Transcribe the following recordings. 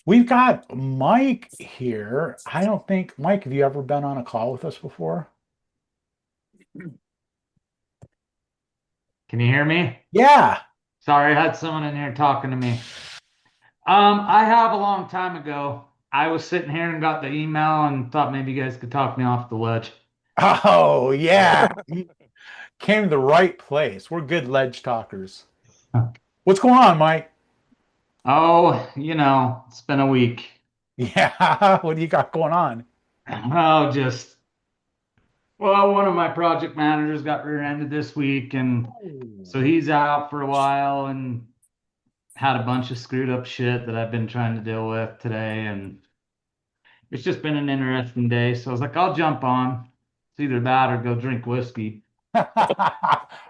We've got Mike here. I don't think, Mike, have you ever been on a call with us before? Can you hear me? Yeah. Sorry, I had someone in here talking to me. I have a long time ago. I was sitting here and got the email and thought maybe you guys could talk me off the ledge. Oh, yeah. You came to the right place. We're good ledge talkers. What's going on, Mike? Oh, it's been a week. Yeah. What do you got going on? Oh, well, one of my project managers got rear-ended this week, and so Oh. he's out for a while and had a bunch of screwed up shit that I've been trying to deal with today, and it's just been an interesting day. So I was like, I'll jump on. It's either that or go drink whiskey.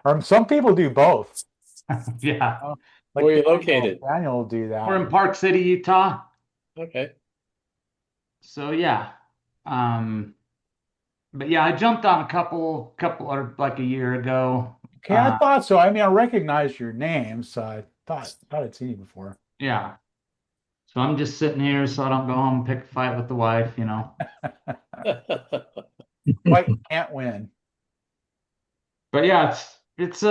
Or some people do both. Yeah. Oh, Where like are you Daniel. located? Daniel will do We're that. in Park City, Utah. Okay. So yeah. Um, but yeah, I jumped on a couple or like a year ago. Okay, I thought so. I mean, I recognize your name, so I thought I'd seen you before. Yeah. So I'm just sitting here so I don't go home and pick a fight with the wife. White can't win. But yeah, it's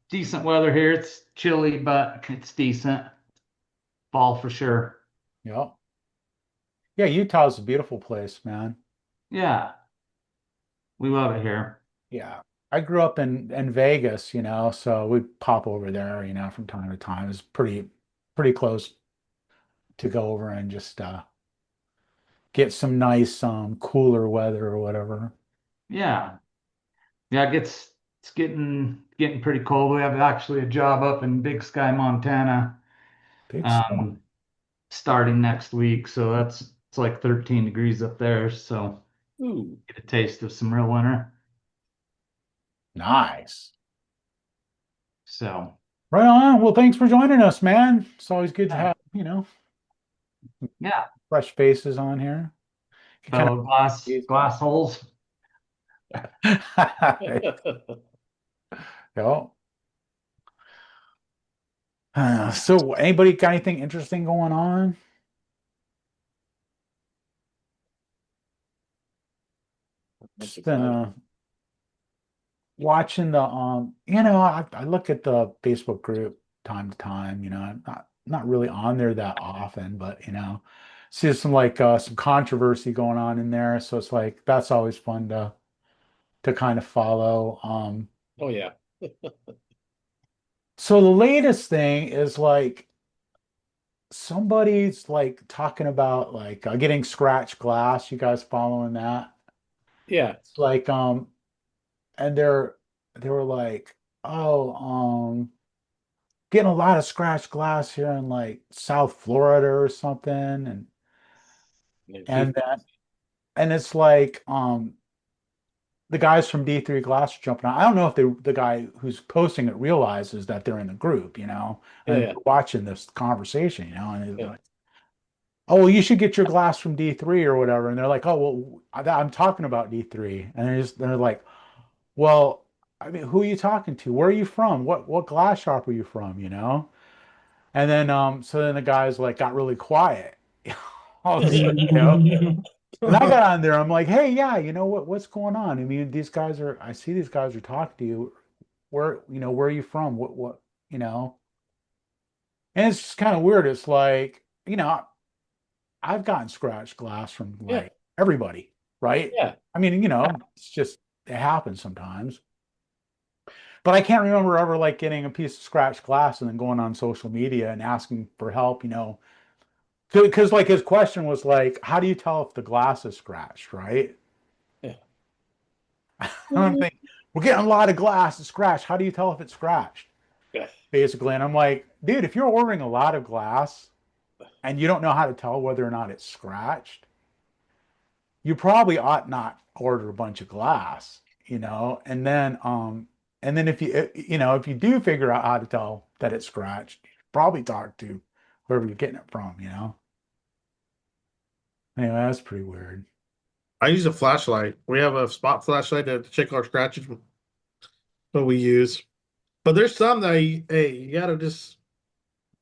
decent weather here. It's chilly, but it's decent. Fall for sure. Yep. Yeah, Utah's a beautiful place, man. Yeah, we love it here. Yeah. I grew up in Vegas, so we'd pop over there, from time to time. It's pretty close to go over and just get some nice cooler weather or whatever. Yeah. Yeah, it's getting pretty cold. We have actually a job up in Big Sky, Montana, Big stuff. um, starting next week. So it's like 13 degrees up there. So Ooh. get a taste of some real winter. Nice. So Right on. Well, thanks for joining us, man. It's always good to yeah, have, yeah. fresh faces on here. You kind Fellow glass holes. of Yep. So anybody got anything interesting going on? That's Just been exciting. watching the I look at the Facebook group time to time, I'm not really on there that often, but see some some controversy going on in there. So it's like that's always fun to kind of follow. Oh yeah. So the latest thing is like somebody's like talking about like getting scratch glass. You guys following that? Yeah. It's like and they were like, oh, getting a lot of scratch glass here in like South Florida or something, In and Houston. that and it's like the guys from D3 Glass are jumping on. I don't know if the guy who's posting it realizes that they're in the group, Yeah, and yeah, watching this conversation, and he's yeah. like, oh, well, you should get your glass from D3 or whatever. And they're like, oh, well, I'm talking about D3. And they're like, well, I mean, who are you talking to? Where are you from? What glass shop are you from, And then so then the guys like got really quiet. All of a sudden, And I got on there, I'm like, hey, yeah, what's going on? I mean, I see these guys are talking to you. Where are you from? What, you know? And it's just kind of weird. It's like, I've gotten scratched glass from Yeah, like everybody, right? yeah. I mean, it's just it happens sometimes. But I can't remember ever like getting a piece of scratched glass and then going on social media and asking for help, because like his question was like, how do you tell if the glass is scratched, right? Yeah. I'm thinking, we're getting a lot of glass that's scratched. How do you tell if it's scratched? Yeah. Basically. And I'm like, dude, if you're ordering a lot of glass and you don't know how to tell whether or not it's scratched, you probably ought not order a bunch of glass, and then if you do figure out how to tell that it's scratched, you should probably talk to whoever you're getting it from. Anyway, that's pretty weird. I use a flashlight. We have a spot flashlight to check our scratches. What we use. But there's some that hey, you gotta just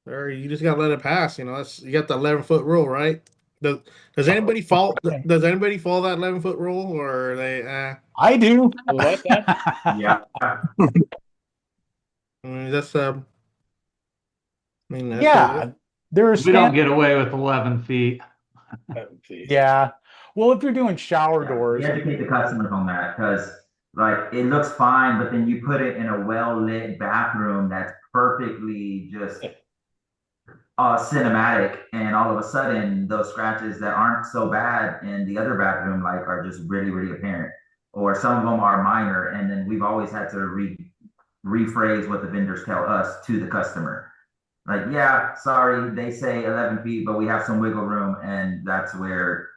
or you just gotta let it pass. You know, that's you got the 11 foot rule, right? Does does anybody fall? Does anybody follow that 11 foot rule, or are they? I do. What's that? Yeah. I mean, that's I mean, that's Yeah, there are We don't stand. get away with 11 feet. Yeah. Well, if you're doing shower Yeah, we doors, educate the customers on that because like it looks fine, but then you put it in a well-lit bathroom that's perfectly just cinematic, and all of a sudden those scratches that aren't so bad in the other bathroom like are just really, really apparent. Or some of them are minor, and then we've always had to rephrase what the vendors tell us to the customer. Like, yeah, sorry, they say 11 feet, but we have some wiggle room, and that's where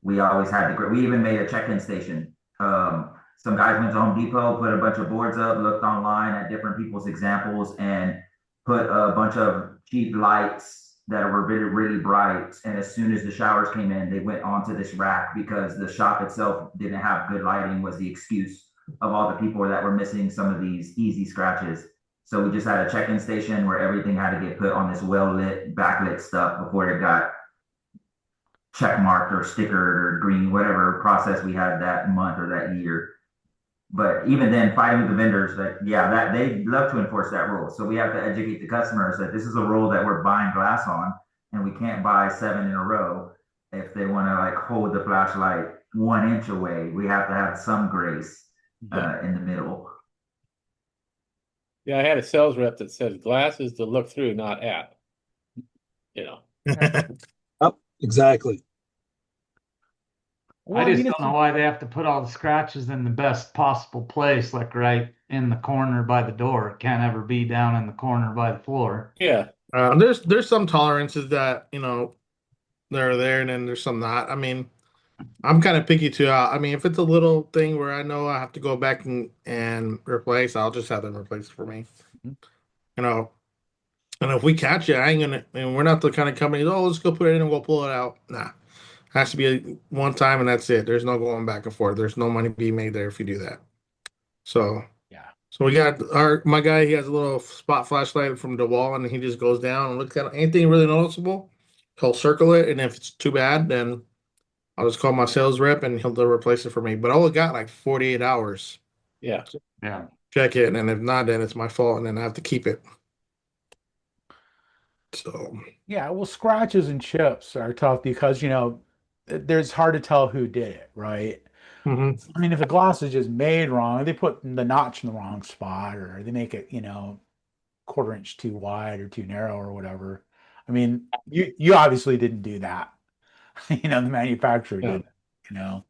we always had to. We even made a check-in station. Some guys went to Home Depot, put a bunch of boards up, looked online at different people's examples, and put a bunch of cheap lights that were really, really bright. And as soon as the showers came in, they went onto this rack because the shop itself didn't have good lighting, was the excuse of all the people that were missing some of these easy scratches. So we just had a check-in station where everything had to get put on this well-lit, backlit stuff before it got check marked or stickered or green, whatever process we had that month or that year. But even then, fighting with the vendors, that yeah, that they love to enforce that rule. So we have to educate the customers that this is a rule that we're buying glass on, and we can't buy 7 in a row. If they want to like hold the flashlight 1 inch away, we have to have some grace in the middle. Yeah, I had a sales rep that said glass is to look through, not at. You know. Yep, exactly. I well, just don't know why they have to put all the scratches in the best possible place, like right in the corner by the door. It can't ever be down in the corner by the floor. Yeah. there's some tolerances that they're there, and then there's some not. I mean, I'm kind of picky too. I mean, if it's a little thing where I know I have to go back and replace, I'll just have them replace it for me. Mhm. You know, and if we catch it, I ain't gonna. And we're not the kind of company. Oh, let's go put it in and we'll pull it out. Nah, has to be a one time and that's it. There's no going back and forth. There's no money being made there if you do that. So Yeah. so we got my guy. He has a little spot flashlight from the wall, and he just goes down and looks at it. Anything really noticeable, he'll circle it, and if it's too bad, then I'll just call my sales rep, and they'll replace it for me. But I only got like 48 hours. Yeah. Yeah. Check it, and if not, then it's my fault, and then I have to keep it. So Yeah, well, scratches and chips are tough because, there's hard to tell who did it, right? mhm. I mean, if the glass is just made wrong, they put the notch in the wrong spot, or they make it, quarter inch too wide or too narrow or whatever. I mean, you obviously didn't do that. The manufacturer Yeah. did, you know.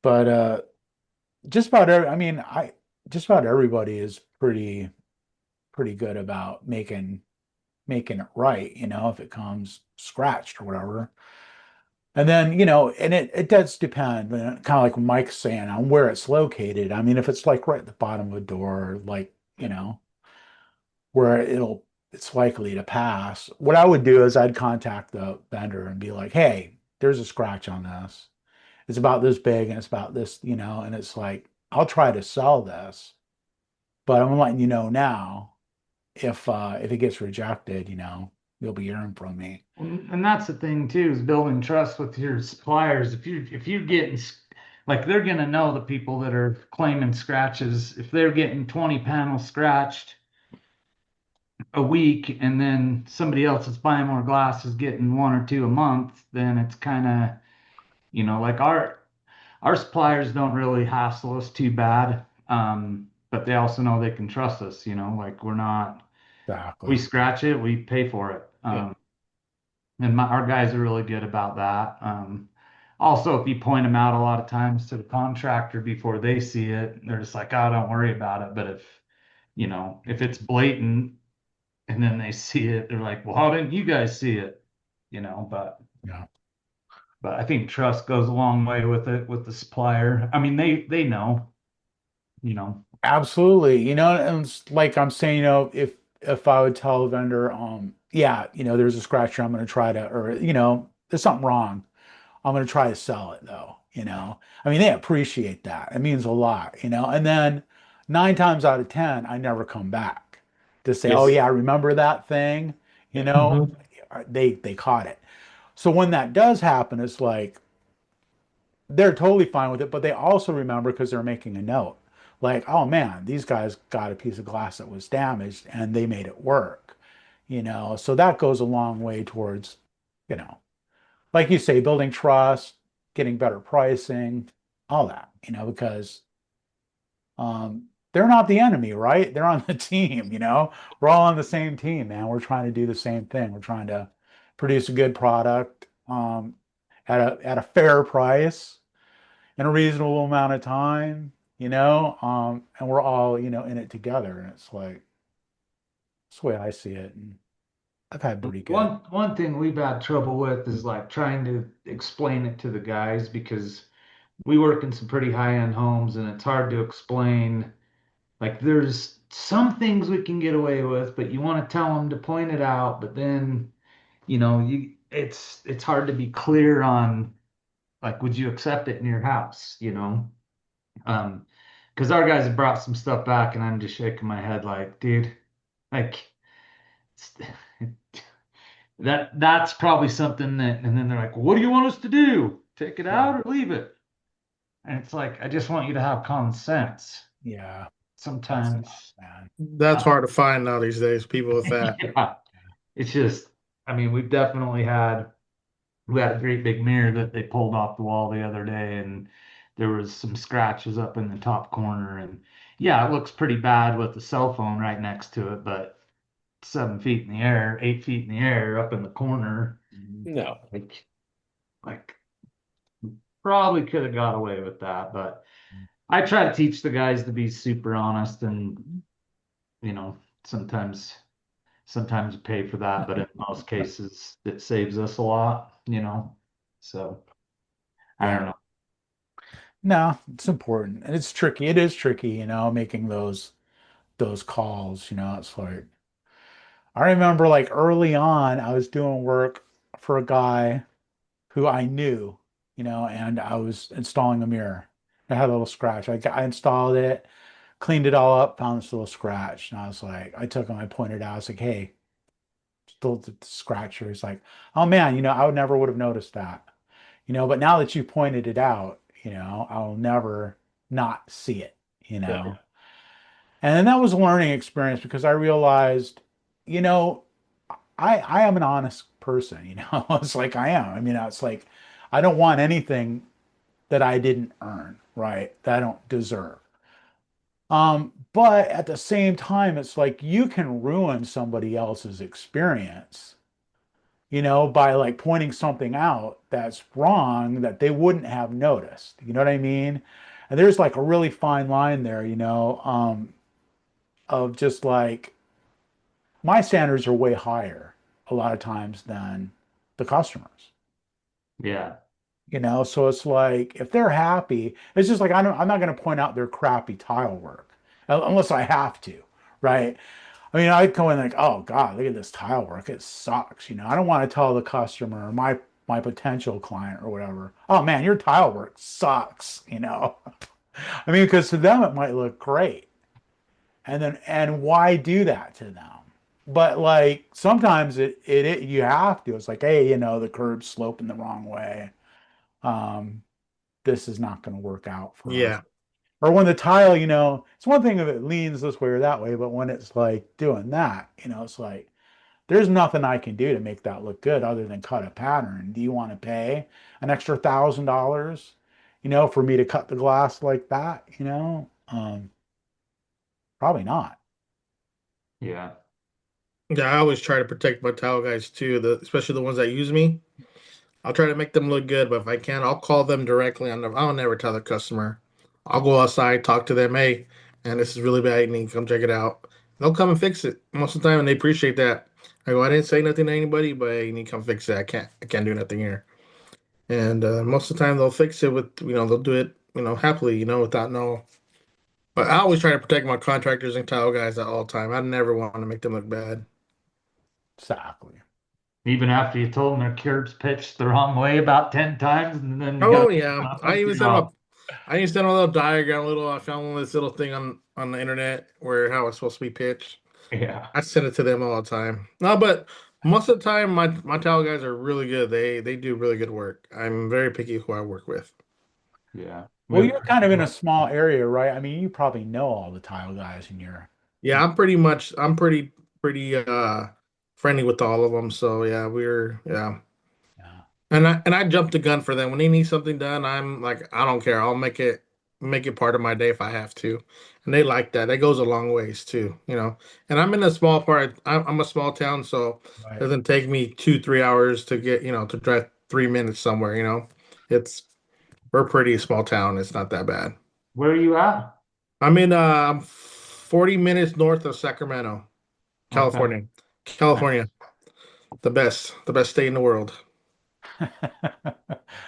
But just about every, I mean, I just about everybody is pretty good about making it right, if it comes scratched or whatever. And then, and it does depend, kind of like what Mike's saying, on where it's located. I mean, if it's like right at the bottom of a door, like, where it's likely to pass, what I would do is I'd contact the vendor and be like, hey, there's a scratch on this. It's about this big and it's about this, and it's like, I'll try to sell this, but I'm letting you know now, if it gets rejected, you'll be hearing from me. And that's the thing too, is building trust with your suppliers. If you're getting like they're gonna know the people that are claiming scratches. If they're getting 20 panels scratched a week, and then somebody else that's buying more glass is getting one or two a month, then it's kind of, like our suppliers don't really hassle us too bad. But they also know they can trust us, like we Exactly. scratch it, we pay for it. Yeah. And our guys are really good about that. Also, if you point them out a lot of times to the contractor before they see it, they're just like, oh, don't worry about it. But if it's blatant and then they see it, they're like, well, how didn't you guys see it? But Yeah. I think trust goes a long way with it with the supplier. I mean, they know, you know. Absolutely. And it's like I'm saying, if I would tell a vendor, yeah, there's a scratch here, I'm going to try to, or, there's something wrong. I'm going to try to sell it though, I mean, they appreciate that. It means a lot, and then 9 times out of 10, I never come back to say, oh Yes. yeah, I remember that thing, You know, Mhm. they caught it. So when that does happen, it's like they're totally fine with it, but they also remember because they're making a note. Like, oh man, these guys got a piece of glass that was damaged and they made it work. So that goes a long way towards, you know, like you say, building trust, getting better pricing, all that, because they're not the enemy, right? They're on the team. We're all on the same team, man. We're trying to do the same thing. We're trying to produce a good product at a fair price in a reasonable amount of time, and we're all, in it together. And it's like, that's the way I see it. And I've had pretty good. One thing we've had trouble with is like trying to explain it to the guys because we work in some pretty high-end homes and it's hard to explain. Like there's some things we can get away with, but you want to tell them to point it out, but then, it's hard to be clear on like would you accept it in your house? Um, because our guys have brought some stuff back and I'm just shaking my head like, dude, like that's probably something that, and then they're like, well, what do you want us to do? Take it Yeah. out or leave it? And it's like, I just want you to have common sense. Yeah. That's tough, Sometimes, man. That's hard to find now these days. People with that. yeah, it's just, I mean, we had a great big mirror that they pulled off the wall the other day, and there was some scratches up in the top corner, and yeah, it looks pretty bad with the cell phone right next to it, but 7 feet in the air, 8 feet in the air, up in the corner, Mhm. No, like probably could have got away with that, but I try to teach the guys to be super honest and you know, sometimes sometimes you pay for that, but in most cases it saves us a lot. So I Yeah. don't know. No, it's important. And it's tricky. It is tricky, making those calls. It's like I remember like early on, I was doing work for a guy who I knew, and I was installing a mirror. It had a little scratch. I installed it, cleaned it all up, found this little scratch. And I was like, I took him, I pointed out, I was like, hey, still the scratch here. He's like, oh man, I would never would have noticed that. But now that you pointed it out, I'll never not see it, you yeah, know. And then that was a learning experience because I realized, you know, I am an honest person. It's like I am. I mean, it's like I don't want anything that I didn't earn, right? That I don't deserve. But at the same time, it's like you can ruin somebody else's experience, by like pointing something out that's wrong that they wouldn't have noticed. You know what I mean? And there's like a really fine line there, of just like my standards are way higher a lot of times than the customers. Yeah. So it's like if they're happy, it's just like I'm not going to point out their crappy tile work unless I have to, right? I mean, I'd go in like, oh God, look at this tile work. It sucks. I don't want to tell the customer, my potential client or whatever, oh man, your tile work sucks. I mean, because to them it might look great. And why do that to them? But like sometimes it you have to. It's like, hey, the curb's sloping the wrong way. Um, this is not going to work out for us. Yeah. Or when the tile, it's one thing if it leans this way or that way, but when it's like doing that, it's like there's nothing I can do to make that look good other than cut a pattern. Do you want to pay an extra $1,000, for me to cut the glass like that? Probably not. Yeah. Yeah, I always try to protect my towel guys too, especially the ones that use me. I'll try to make them look good, but if I can, I'll call them directly. I'll never tell the customer. I'll go outside, talk to them. Hey, and this is really bad. You need to come check it out. They'll come and fix it most of the time, and they appreciate that. I go, I didn't say nothing to anybody, but hey, you need to come fix it. I can't do nothing here. And most of the time, they'll fix it they'll do it, happily, without no. But I always try to protect my contractors and tile guys at all time. I never want to make them look bad. Exactly. Even after you told them their curbs pitched the wrong way about 10 times, and then you Oh got yeah, I even sent them a little diagram. I found this little thing on the internet where how it's supposed to be pitched. yeah. I send it to them all the time. No, but most of the time, my tile guys are really good. They do really good work. I'm very picky who I work with. Yeah. Well, you're kind of in a small area, right? I mean, you probably know all the tile guys in your. Yeah, I'm pretty friendly with all of them. So yeah, yeah. Yeah. And I jump the gun for them when they need something done. I'm like, I don't care. I'll make it part of my day if I have to. And they like that. That goes a long ways too, you know. And I'm in a small part. I'm a small town, so it Right. doesn't take me 2-3 hours to get, to drive 3 minutes somewhere. It's we're a pretty small town. It's not that bad. Where are you at? I'm 40 minutes north of Sacramento, Okay. California. California, the best state in the world.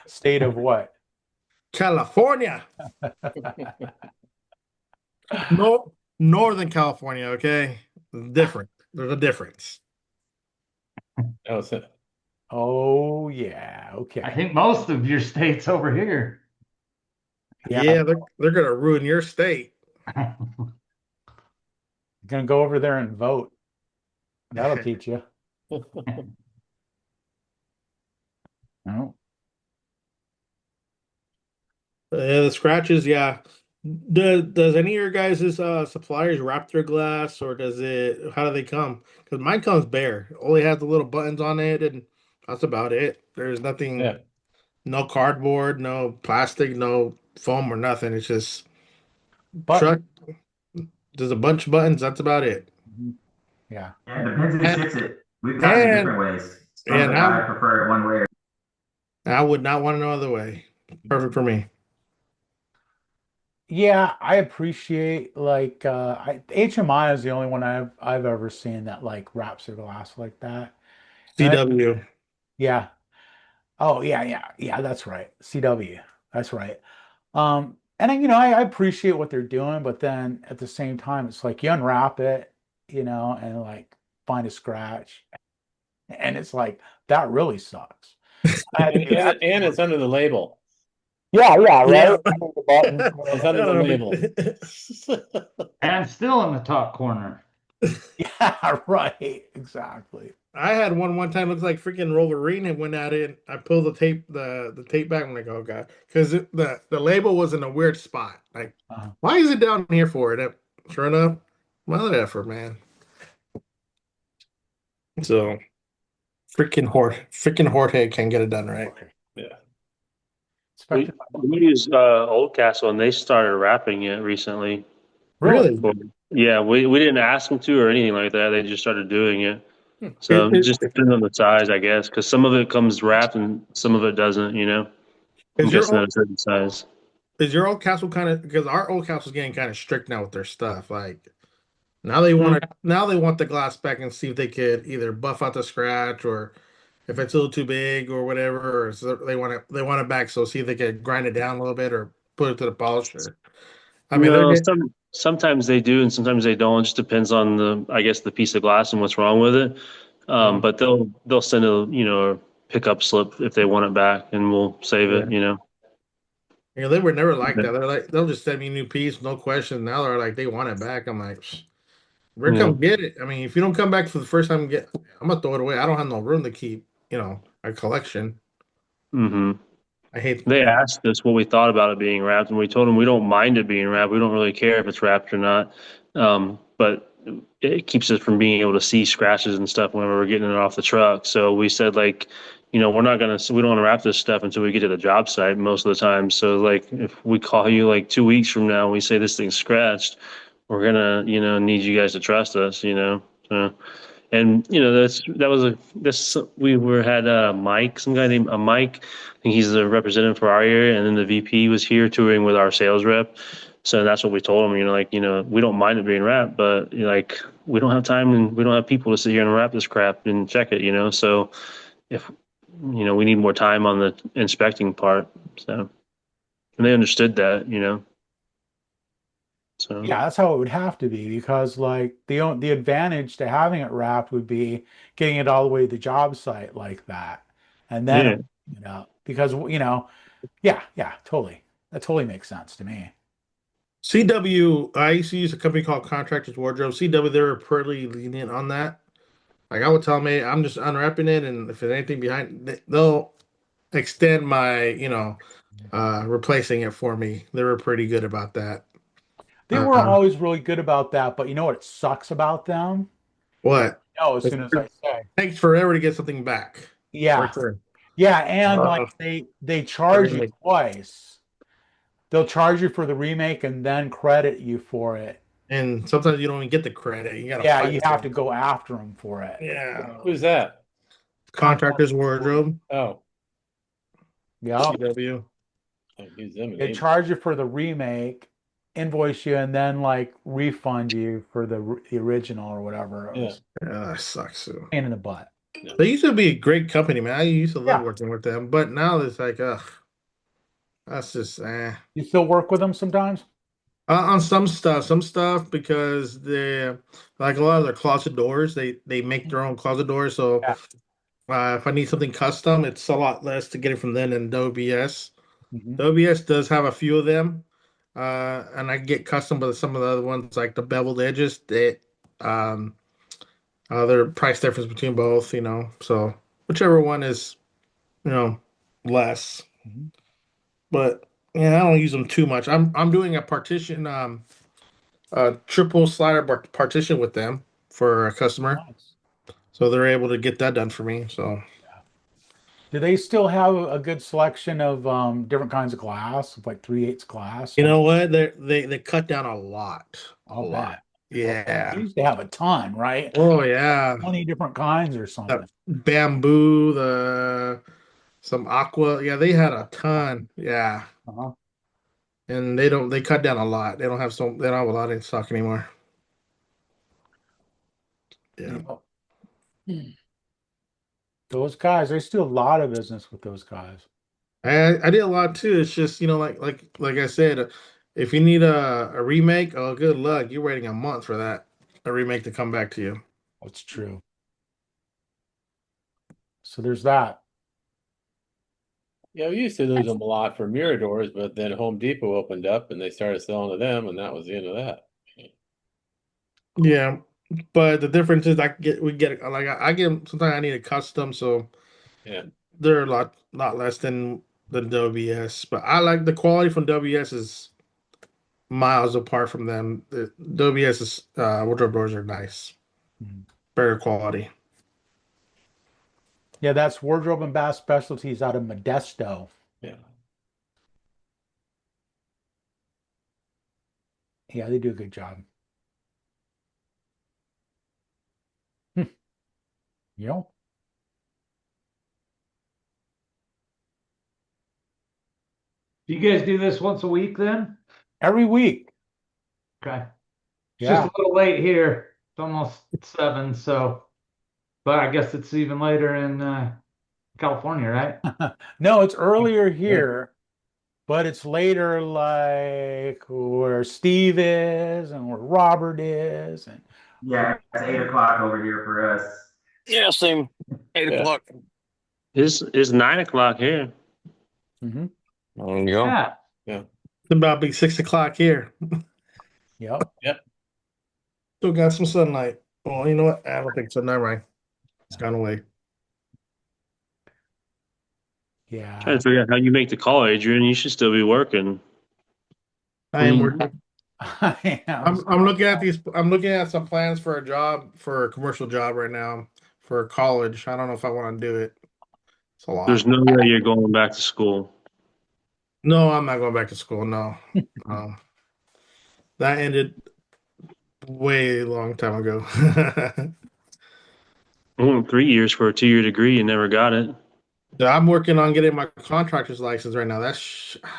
State of what? California. No, Northern California, okay? Different. There's a difference. Oh, so Oh yeah. I Okay. think most of your state's over here. Yeah. Yeah, they're gonna ruin your state. Gonna go over there and vote. That'll teach you. No. Yeah, the scratches, yeah. Does any of your guys' suppliers wrap their glass or does it how do they come? Because mine comes bare. Only has the little buttons on it and that's about it. There's nothing, yeah. no cardboard, no plastic, no foam or nothing. It's just But truck. There's a bunch of buttons, that's about it. yeah. Yeah, it depends who And ships it. We've gotten it and different ways. Some of and the guys prefer it one way. I would not want no other way. Perfect for me. Yeah, I appreciate like HMI is the only one I've ever seen that like wraps their glass like that. And I, CW. yeah. Oh yeah, yeah, yeah, that's right. CW. That's right. And I appreciate what they're doing, but then at the same time, it's like you unwrap it, and like find a scratch, and it's like that really sucks. And, I and, and it's under the label. Yeah, yeah, Yeah. right. I mean, the buttons. It's under the label. And still in the top corner. Yeah, right. Exactly. I had one time looks like freaking Wolverine and went at it. I pulled the tape back. I'm like, oh god, because the label was in a weird spot. Like, Uh, why is it down here for it? Sure enough, mother effort, man. So freaking Jorge can get it done right. Yeah. expected. We use Old Castle and they started wrapping it recently. Really? Really? Or- Yeah, we didn't ask them to or anything like that. They just started doing it. So it Is, just depends on the size, I guess, because some of it comes wrapped and some of it doesn't. I'm is your guessing at old a certain size. is your old castle kind of because our old castle's getting kind of strict now with their stuff. Like now they want the glass back and see if they could either buff out the scratch or if it's a little too big or whatever. Or so they want it back. So see if they could grind it down a little bit or put it to the polisher. I mean, they're No, getting sometimes they do and sometimes they don't. It just depends on I guess the piece of glass and what's wrong with it. um, But they'll send a pickup slip if they want it back, and we'll save yeah. it. They were never like that. They're like they'll just send me a new piece, no question. Now they're like they want it back. I'm like, "Psh, we're Yeah. come get it. I mean, if you don't come back for the first time, I'm gonna throw it away. I don't have no room to keep, a collection. hmm I hate. They asked us what we thought about it being wrapped, and we told them we don't mind it being wrapped. We don't really care if it's wrapped or not. But it keeps us from being able to see scratches and stuff whenever we're getting it off the truck. So we said, like, we don't want to wrap this stuff until we get to the job site most of the time. So, like, if we call you like 2 weeks from now and we say this thing's scratched, we're gonna, need you guys to trust us. So, and we were had Mike, some guy named Mike. I think he's the representative for our area, and then the VP was here touring with our sales rep. So that's what we told him. We don't mind it being wrapped, but we don't have time and we don't have people to sit here and wrap this crap and check it. So if we need more time on the inspecting part. So and they understood that. So Yeah, that's how it would have to be because like the advantage to having it wrapped would be getting it all the way to the job site like that. And then, yeah. because yeah, yeah, totally. That totally makes sense to me. CW. I used to use a company called Contractors Wardrobe. CW. They were pretty lenient on that. Like I would tell them, hey, I'm just unwrapping it, and if there's anything behind, they'll extend my, replacing it for me. They were pretty good about that. They weren't Uh, always really good about that, but you know what sucks about them? what? No, as It soon as I say, takes forever to get something back. For yeah, sure. yeah, and like Uh, they charge you everything. twice. They'll charge you for the remake and then credit you for it. And sometimes you don't even get the credit. You gotta Yeah, fight you for have to it. go after them for it. Yeah. Who's that? Contractor's wardrobe. Oh, Yeah, CW. I use them in they Ames. charge you for the remake, invoice you, and then like refund you for the original or whatever. It Yeah. was Yeah, that sucks too. a pain in the butt. They used to be a great company, man. I used to love Yeah, working with them, but now it's like, ugh, that's just you still work with them sometimes? On some stuff because they like a lot of their closet doors. They make their own closet doors, so Yeah. if I need something custom, it's a lot less to get it from them than the OBS. Hmm. The OBS does have a few of them, and I get custom, but some of the other ones, like the beveled edges, um, their price difference between both, so whichever one is, you know, less. Hmm. But yeah, I don't use them too much. I'm doing a partition, a triple slider partition with them for a customer, Nice. so they're able to get that done for me. So Do they still have a good selection of different kinds of glass, like 3/8 glass? you know what? They cut down a I'll lot. bet. I'll bet. They Yeah. used to have a ton, right? Oh yeah. 20 different kinds or The something. bamboo, the some aqua. Yeah, they had a ton. Yeah. Uh-huh. And they cut down a lot. They don't have a lot in stock anymore. Yeah. Yeah. Those guys, there's still a lot of business with those guys. I did a lot too. It's just, like I said, if you need a remake, oh good luck. You're waiting a month for a remake to come back to you. That's true. So there's that. Yeah, we used to lose them a lot for Miradors, but then Home Depot opened up and they started selling to them, and that was the end of that. Yeah. But the difference is we get like I get sometimes I need a custom, so Yeah. they're a lot less than WS. But I like the quality from WS is miles apart from them. The WS's wardrobe doors are nice, Mhm. better quality. Yeah, that's Wardrobe and Bath Specialties out of Modesto. Yeah. Yeah, they do a good job. Hmm. You know, Do you guys do this once a week then? every week. Okay. It's just Yeah. a little late here. It's almost 7, so but I guess it's even later in California, right? No, it's earlier Yeah. here, but it's later like where Steve is and where Robert is. And Yeah, it's 8 o'clock over here for us. Yeah, same. Eight Yeah. o'clock. It's 9 o'clock here. Mhm. There you go. Yeah. It's about be 6 o'clock here. Yep. Still got some sunlight. Well, you know what? I don't think so. Never mind. It's gone away. Yeah. Trying to figure out how you make the call, Adrian. You should still be working. I am Mm. working. I am. I'm looking at these. I'm looking at some plans for a job, for a commercial job right now, for college. I don't know if I want to do it. It's a lot. There's no way you're going back to school. No, I'm not going back to school. No, that ended way long time ago. I went 3 years for a 2-year degree and never got it. Yeah, I'm working on getting my contractor's license right now.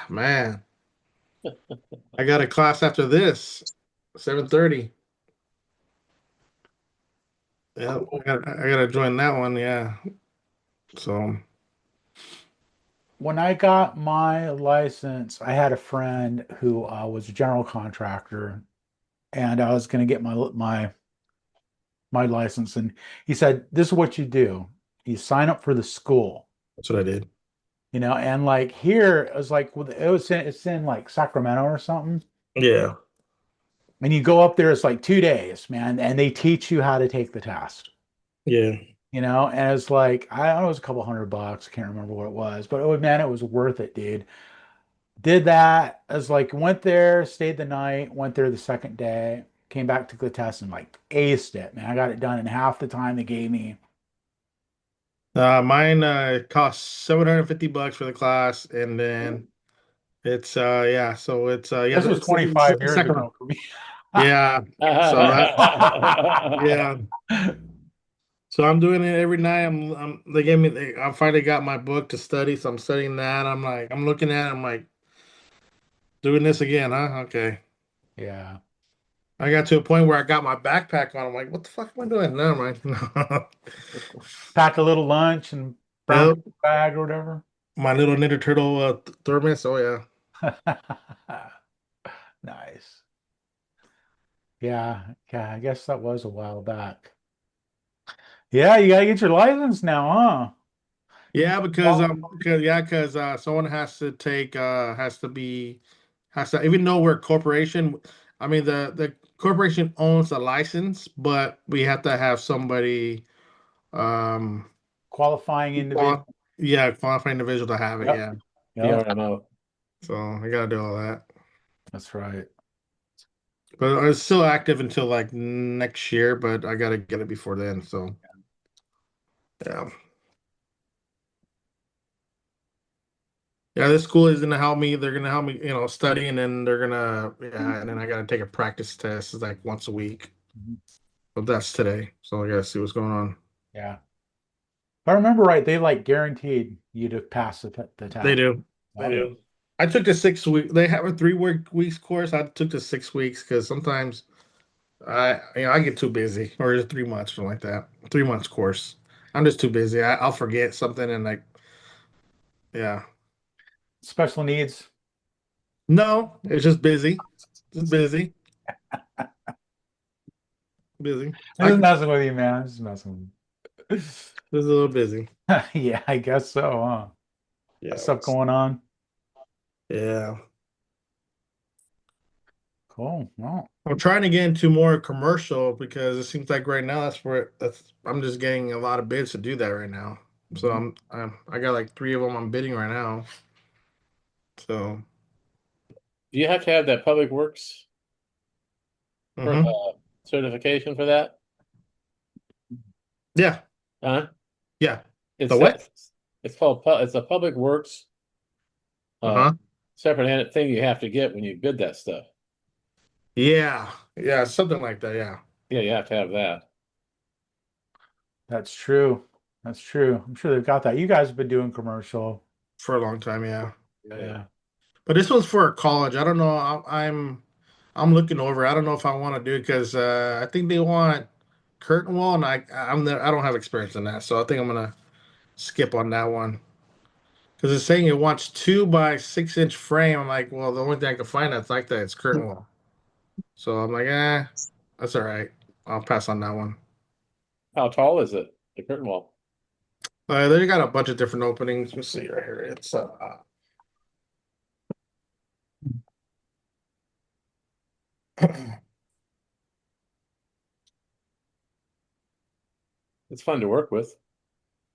Man. I got a class after this, 7:30. Yeah, I gotta join that one. Yeah. So When I got my license, I had a friend who was a general contractor, and I was going to get my license, and he said, "This is what you do: you sign up for the school." that's what I did. And like here, it was like it's in like Sacramento or something. Yeah. And you go up there, it's like 2 days, man, and they teach you how to take the test. Yeah. And it's like, I don't know, it was a couple $100. I can't remember what it was, but man, it was worth it, dude. Did that. I was like, went there, stayed the night, went there the second day, came back, took the test, and like aced it, man. I got it done in half the time they gave me. Mine cost $750 for the class, and then it's yeah, so it's yeah, This was it's 25 the years second one. ago for me. Yeah. So that yeah. So I'm doing it every night. They gave me I finally got my book to study, so I'm studying that. I'm looking at it, I'm like doing this again, huh? Okay. Yeah. I got to a point where I got my backpack on. I'm like, what the fuck am I doing? Never mind. Pack a little lunch and brown Yep. paper bag or whatever. My little Ninja Turtle thermos. Oh yeah. Nice. Yeah. Yeah. I guess that was a while back. Yeah. You got to get your license now, huh? You Yeah, because someone has to take has to, even though we're a corporation, I mean the corporation owns the license, but we have to have somebody um qualifying individual. qual yeah, qualified individual to have it, Yep. yeah. Yep. PRMO. So I gotta do all that. That's right. But it's still active until like next year, but I gotta get it before then. So yeah. Yeah, this school is gonna help me. They're gonna help me, study, and then they're gonna yeah, and then I gotta take a practice test. It's like once a week. Mhm. But that's today, so I gotta see what's going on. Yeah. If I remember right, they like guaranteed you to pass the They test. do, they Oh yeah. do. I took the 6 week. They have a 3 weeks course. I took the 6 weeks because sometimes I get too busy, or is it 3 months, something like that. 3 months course. I'm just too busy. I'll forget something and like yeah. Special needs. No, it's just busy. Just busy, busy. I'm just messing with you, man. I'm just messing with Just a little busy. you. Yeah, I guess so, huh? Got Yeah, stuff going on. yeah. Cool. Well, I'm trying to get into more commercial because it seems like right now that's I'm just getting a lot of bids to do that right now. So mhm. I got like 3 of them I'm bidding right now. So Do you have to have that public works hmm certification for that? yeah, Huh? yeah. The It's what? it's it's a public works uh Uh-huh. separate thing you have to get when you bid that stuff. Yeah, yeah, something like that. Yeah, Yeah, you have to have that. That's true. That's true. I'm sure they've got that. You guys have been doing commercial. for a long time. Yeah, yeah, yeah. Yeah. But this was for college. I don't know. I'm looking over. I don't know if I want to do it because I think they want curtain wall, and I don't have experience in that, so I think I'm gonna skip on that one. Because it's saying it wants 2 by 6 inch frame. I'm like, well, the only thing I can find that's like that is curtain wall. So I'm like, that's all right. I'll pass on that one. How tall is it? The curtain wall. They got a bunch of different openings. Let's see right here. It's It's fun to work with.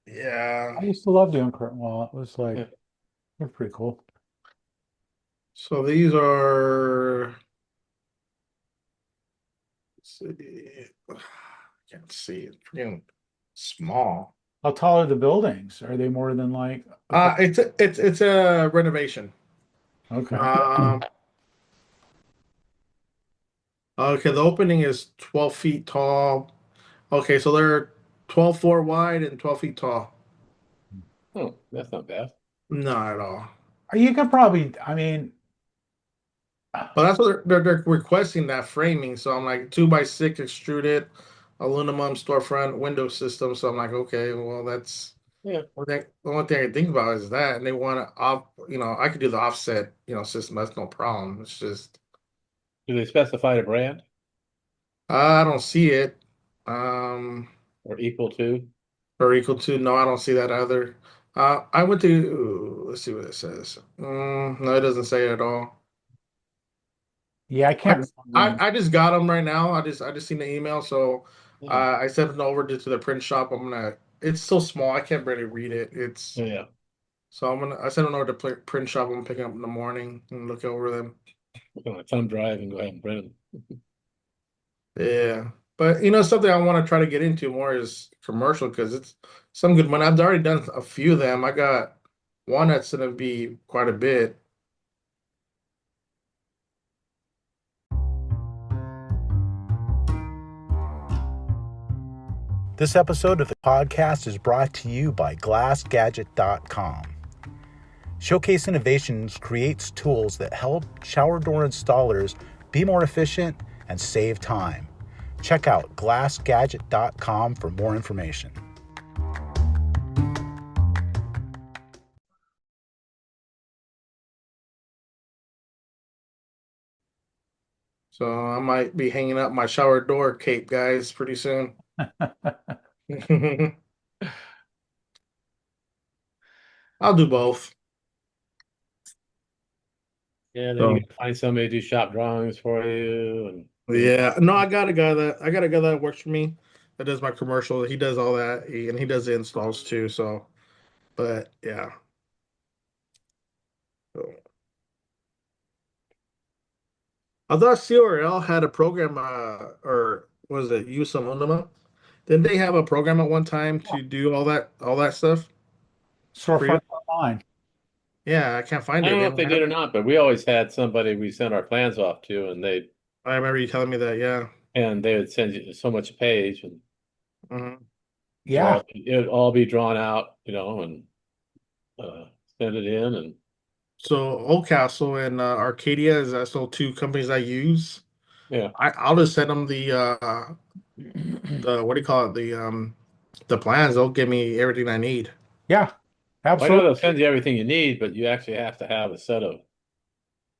yeah. I used to love doing curtain wall. It was like, Yeah. they're pretty cool. So these are. Let's see. Can't see. It's freaking small. How tall are the buildings? Are they more than like a couple? It's a renovation. Okay. Um, okay, the opening is 12 feet tall. Okay, so they're 12 foot wide and 12 feet tall. Oh, that's not bad. Not at all. You could probably, I mean, Well, that's what they're requesting that framing. So I'm like 2 by 6 extruded aluminum storefront window system. So I'm like, okay, well that's Yeah. the only thing I can think about is that, and they want to off. I could do the offset, system. That's no problem. It's just Do they specify a brand I don't see it. Um, or equal to? or equal to. No, I don't see that either. I went to let's see what it says. No, it doesn't say it at all. yeah, I I, can't remember. I just got them right now. I just seen the email, so I sent it over to the print shop. It's so small, I can't barely read it. Yeah. So I sent it over to print shop. I'm picking up in the morning and look over them. On a thumb drive and go ahead and print them. Yeah. But something I want to try to get into more is commercial because it's some good money. I've already done a few of them. I got one that's gonna be quite a bit. This episode of the podcast is brought to you by GlassGadget.com. Showcase Innovations creates tools that help shower door installers be more efficient and save time. Check out GlassGadget.com for more information. So I might be hanging up my shower door cape, guys, pretty soon. I'll do both. Yeah, then you So can find somebody to do shop drawings for you, and yeah, no, I got a guy that works for me that does my commercial. He does all that, and he does the installs too. So, but yeah. So, I thought CORL had a program, or was it Use Onuma? Didn't they have a program at one time to do all that stuff for you? Storefront online. Yeah, I can't find I it. don't They know if don't they did have or it. not, but we always had somebody we sent our plans off to, I remember you telling me that. Yeah. they would send you so much a page, and Hmm. Yeah, it would all be drawn out, and send it in, and So Oldcastle and Arcadia is also two companies I use. yeah. I'll just send them the what do you call it, the plans. They'll give me everything I need. yeah, I know they'll absolutely. send you everything you need, but you actually have to have a set of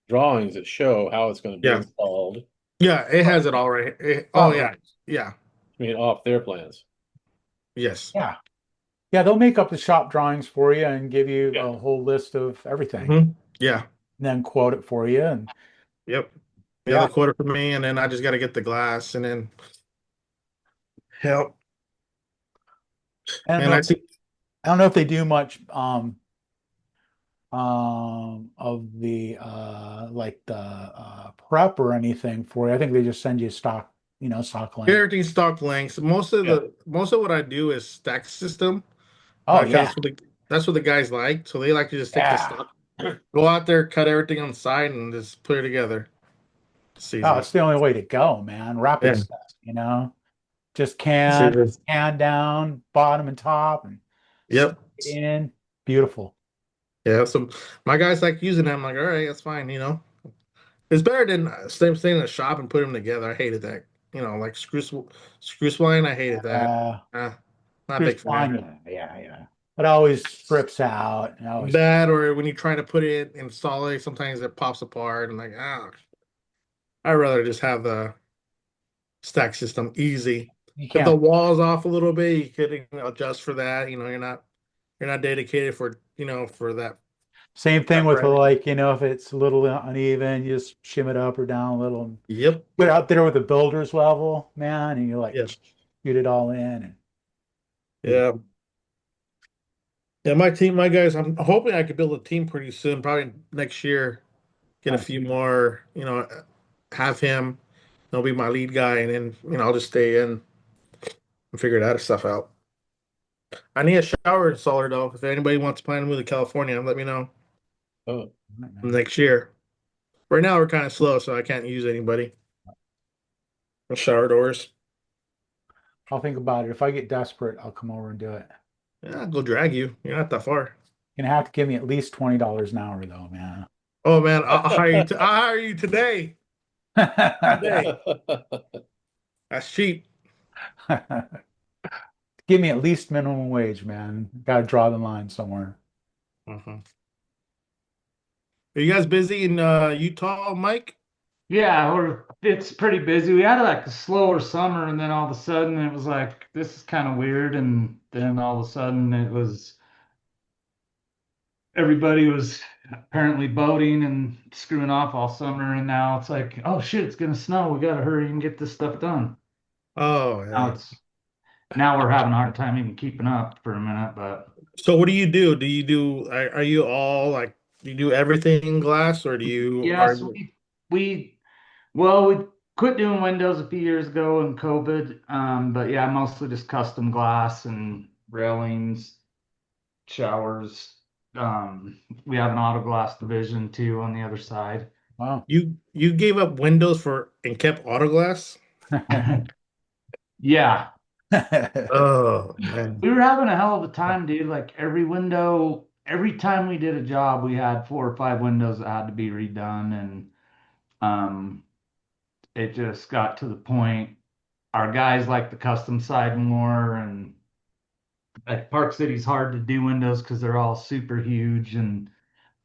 drawings that show how it's going to be Yeah. installed. Yeah, it has it all right. Oh Oh, yeah. Yeah. I mean, off their plans. Yes. yeah. Yeah, they'll make up the shop drawings for you and give you Yeah. a whole list of everything, Yeah. and then quote it for you. And Yep. Yeah, yeah, they'll quote it for me, and then I just got to get the glass, and then help. I don't And know I if they, see. I don't know if they do much of the like the prep or anything for you. I think they just send you stock, stock link. Everything's stock lengths. Yeah. Most of what I do is stack system Oh because yeah, that's what the guys like. So they like to just take the yeah. stock, go out there, cut everything on the side, and just put it together. It's Oh, easy. it's the only way to go, man. Rapid Yeah, stuff. Just it's can easy. can down, bottom and top, and stick Yep. it in. Beautiful. Yeah. So my guys like using them. I'm like, all right, that's fine. It's better than staying in the shop and putting them together. I hated that. Like screw spline. I hated that. Uh, Not a Screws big fan. fine. Yeah. It always strips out. And always, That or when you try to put it install it, sometimes it pops apart and like I'd rather just have the stack system easy. you If the can't. wall's off a little bit, you could adjust for that. You're not dedicated for that Same thing that with brand. like, if it's a little uneven, you just shim it up or down a little. Yep. Put it out there with a builder's level, man, and you like Yeah. shoot it all in. And Yeah. Yeah, my guys, I'm hoping I could build a team pretty soon, probably next year. Get a nice. few more, have him, he'll be my lead guy, and then, I'll just stay in and figure that stuff out. I need a shower installer though. If anybody wants to plan to move to California, let me know Oh, next year. Right now we're kind of slow, so I can't use anybody. For shower doors. I'll think about it. If I get desperate, I'll come over and do it. Yeah, I'll go drag you. You're not that far. You're gonna have to give me at least $20 an hour though, man. Oh man, I'll hire you. I'll hire you today. Today. That's cheap. Give me at least minimum wage, man. Got to draw the line somewhere. Mhm. Are you guys busy in Utah, Mike? Yeah, it's pretty busy. We had like a slower summer, and then all of a sudden it was like this is kind of weird, and then all of a sudden it was everybody was apparently boating and screwing off all summer, and now it's like, oh shit, it's gonna snow. We gotta hurry and get this stuff done. Oh Now yeah. it's now we're having a hard time even keeping up for a minute, but So what do you do? Do you do are you all like do you do everything in glass or do you are yes, we well we quit doing windows a few years ago in COVID. But yeah, mostly just custom glass and railings, showers. We have an auto glass division too on the other side. Wow. you gave up windows for and kept auto glass? Yeah, Oh man. we were having a hell of a time, dude. Like every window, every time we did a job, we had 4 or 5 windows that had to be redone, and um, it just got to the point. Our guys like the custom side more, and like Park City's hard to do windows because they're all super huge and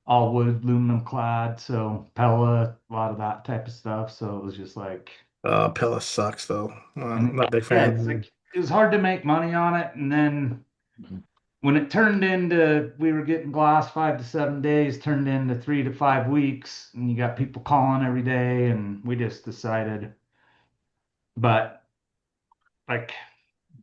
all wood, aluminum clad. So Pella, a lot of that type of stuff. So it was just like, Pella sucks though. I'm and not a big yeah, it's fan. like it was hard to make money on it, and then when it turned into we were getting glass 5 to 7 days, turned into 3 to 5 weeks, and you got people calling every day, and we just decided. But like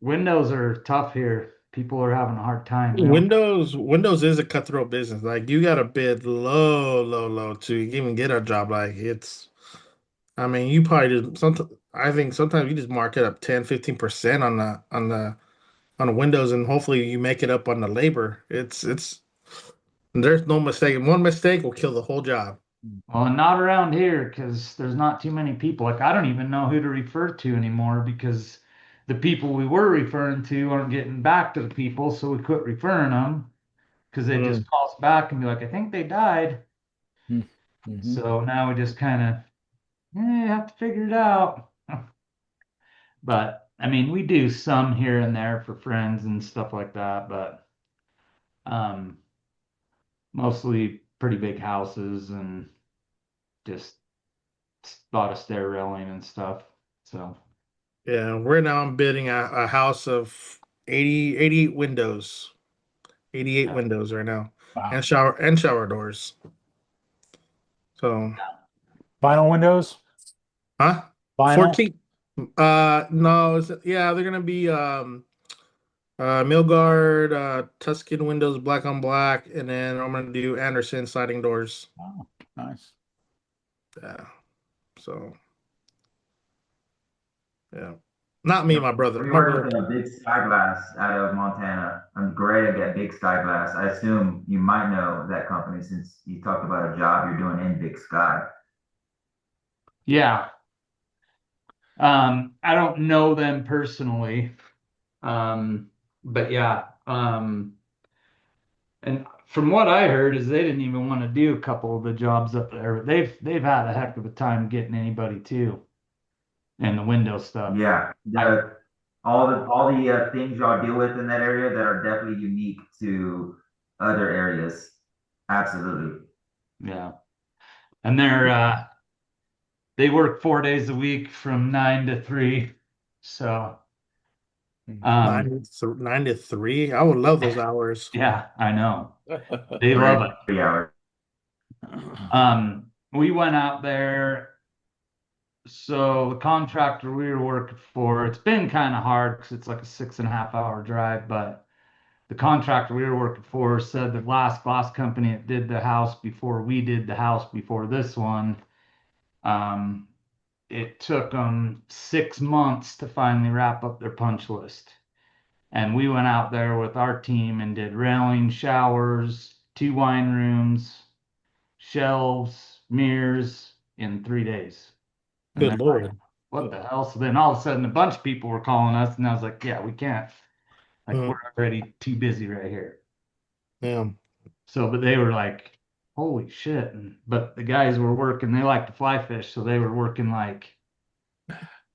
windows are tough here. People are having a hard time. They don't. Windows is a cutthroat business. Like you gotta bid low, low, low to even get a job. Like it's I mean, you probably just sometimes I think sometimes you just mark it up 10, 15% on the windows and hopefully you make it up on the labor. It's there's no mistake. One mistake will kill the whole job. Well, not around here because there's not too many people. Like I don't even know who to refer to anymore because the people we were referring to aren't getting back to the people, so we quit referring them because they just Mm. call us back and be like, I think they died. Mm-hmm. So now we just kind of have to figure it out. But I mean, we do some here and there for friends and stuff like that, but um, mostly pretty big houses and just a lot of stair railing and stuff. So Yeah, right now I'm bidding a house of 88 windows. 88 yeah, windows right now. Wow. And shower doors. So Vinyl windows? huh? Vinyl? 14. No, yeah, they're gonna be Milgard, Tuscan windows, black on black, and then I'm gonna do Anderson sliding doors. Oh, nice. Yeah. So yeah. Not me, Yeah, my brother. we My work brother. with a big sky glass out of Montana. I'm great at big sky glass. I assume you might know that company since you talked about a job you're doing in big sky. yeah. I don't know them personally, um, but yeah. And from what I heard is they didn't even want to do a couple of the jobs up there. They've had a heck of a time getting anybody too, and the window stuff. Yeah, I the all the things y'all deal with in that area that are definitely unique to other areas. Absolutely. Yeah, and they work 4 days a week from 9 to 3. So um, 9 to 3. I would love those hours. yeah, I know they Great love it. 3 hours. We went out there. So the contractor we were working for, it's been kind of hard because it's like a 6.5 hour drive, but the contractor we were working for said the last glass company that did the house before we did the house before this one, um, it took them 6 months to finally wrap up their punch list. And we went out there with our team and did railing, showers, 2 wine rooms, shelves, mirrors in 3 days. And Good they're like, Lord. what the hell? So then all of a sudden a bunch of people were calling us, and I was like, yeah, we can't. Like, we're Mm, already too busy right here. yeah. So, but they were like, holy shit. But the guys were working, they like to fly fish. So they were working like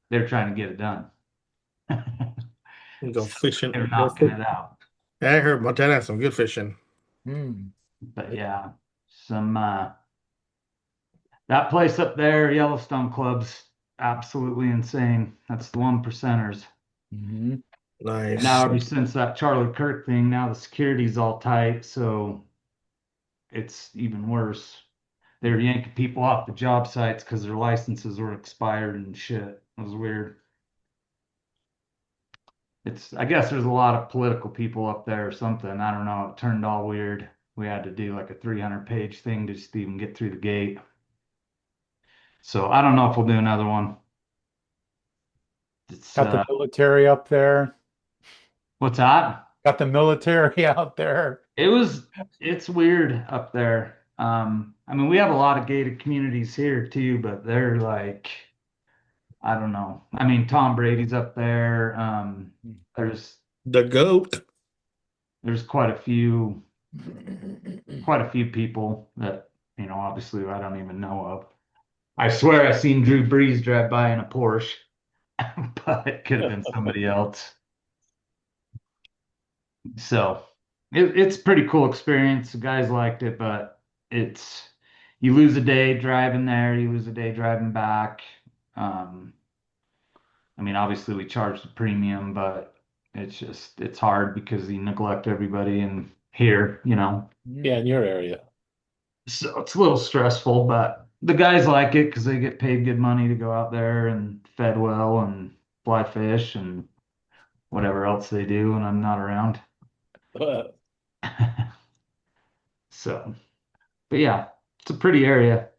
they're trying to get it done. Go So fishing. they're Go knocking fish. it out. I heard Montana has some good fishing. Hmm. But yeah, some, that place up there, Yellowstone Club's absolutely insane. That's the one percenters. Mm-hmm. Now, Nice. ever since that Charlie Kirk thing, now the security's all tight, so it's even worse. They were yanking people off the job sites because their licenses were expired and shit. It was weird. I guess there's a lot of political people up there or something. I don't know. It turned all weird. We had to do like a 300-page thing to just even get through the gate. So I don't know if we'll do another one. It's Got the military up there. what's that? Got the military out there. It was it's weird up there. I mean, we have a lot of gated communities here too, but they're like, I don't know. I mean, Tom Brady's up there. There's The goat. there's quite a few people that, obviously I don't even know of. I swear I seen Drew Brees drive by in a Porsche, but it could have been somebody else. So it's a pretty cool experience. The guys liked it, but it's you lose a day driving there, you lose a day driving back. Um, I mean, obviously we charge the premium, but it's hard because you neglect everybody in here. Yeah, in your area. So it's a little stressful, but the guys like it because they get paid good money to go out there and fed well and fly fish and whatever else they do when I'm not around. So, but yeah, it's a pretty area.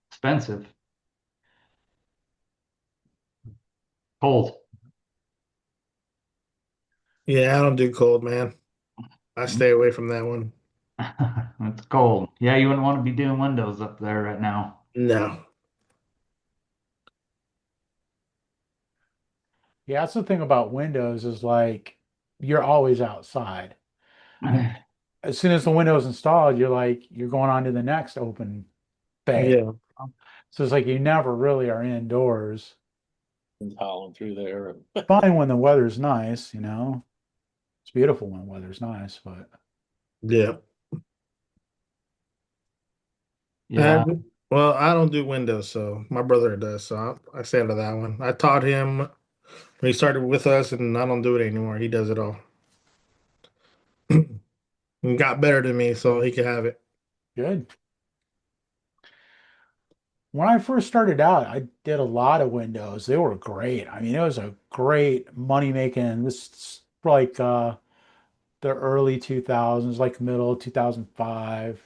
Expensive. Cold. Yeah, I don't do cold, man. I stay away from that one. It's cold. Yeah, you wouldn't want to be doing windows up there right now. No. Yeah, that's the thing about windows is like you're always outside. And as soon as the window is installed, you're going on to the next open bay. Yeah. So it's like you never really are indoors. And howling through there. Fine when the weather's nice, It's beautiful when the weather's nice, but Yeah. Yeah. Well, I don't do Windows, so my brother does. So I stay under that one. I taught him when he started with us, and I don't do it anymore. He does it all. He got better than me, so he can have it. good. When I first started out, I did a lot of windows. They were great. I mean, it was a great money making. This is like the early 2000s, like middle 2005,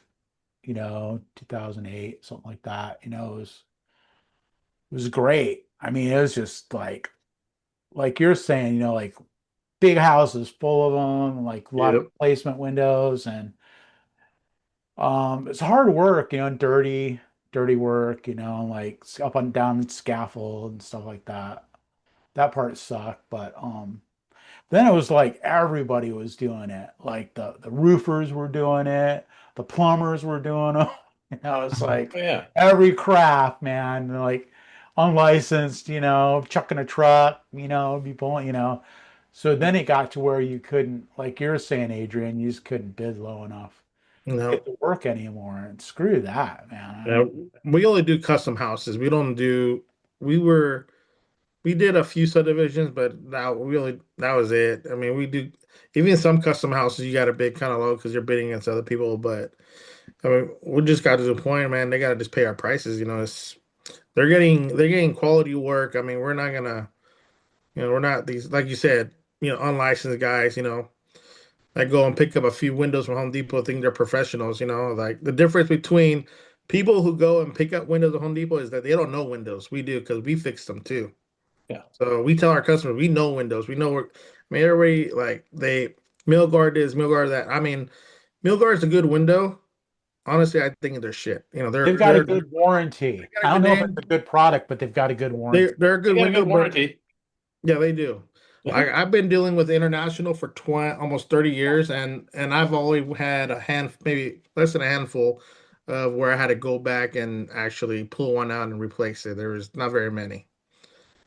2008, something like that. It was great. I mean, it was just like you're saying, like big houses full of them, like a lot of Yep. placement windows, and it's hard work, dirty work, like up and down scaffold and stuff like that. That part sucked, but then it was like everybody was doing it. Like the roofers were doing it, the plumbers were doing it. It's like Oh, yeah. every craft, man, like unlicensed, chucking a truck, be pulling. So then it got to where you couldn't, like you're saying, Adrian, you just couldn't bid low enough to No. get to work anymore. And screw that, man. Yeah, we only do custom houses. We don't do. We were. We did a few subdivisions, but now really that was it. I mean, we do even some custom houses. You got to bid kind of low because you're bidding against other people. But I mean, we just got to the point, man. They got to just pay our prices. They're getting quality work. I mean, we're not gonna, we're not these like you said, unlicensed guys. That go and pick up a few windows from Home Depot, think they're professionals. Like the difference between people who go and pick up windows at Home Depot is that they don't know windows. We do because we fix them too. Yeah. So we tell our customers we know windows. We know where. I mean, everybody like they Milgard this, Milgard that. I mean, Milgard's a good window. Honestly, I think they're shit. They've got a good warranty. got a I don't good know if name. it's a good product, but they've got a good warranty. They're a They good got a window, good but warranty. yeah, they do. I've been dealing with international for 20, almost 30 years, and I've only had maybe less than a handful of where I had to go back and actually pull one out and replace it. There was not very many,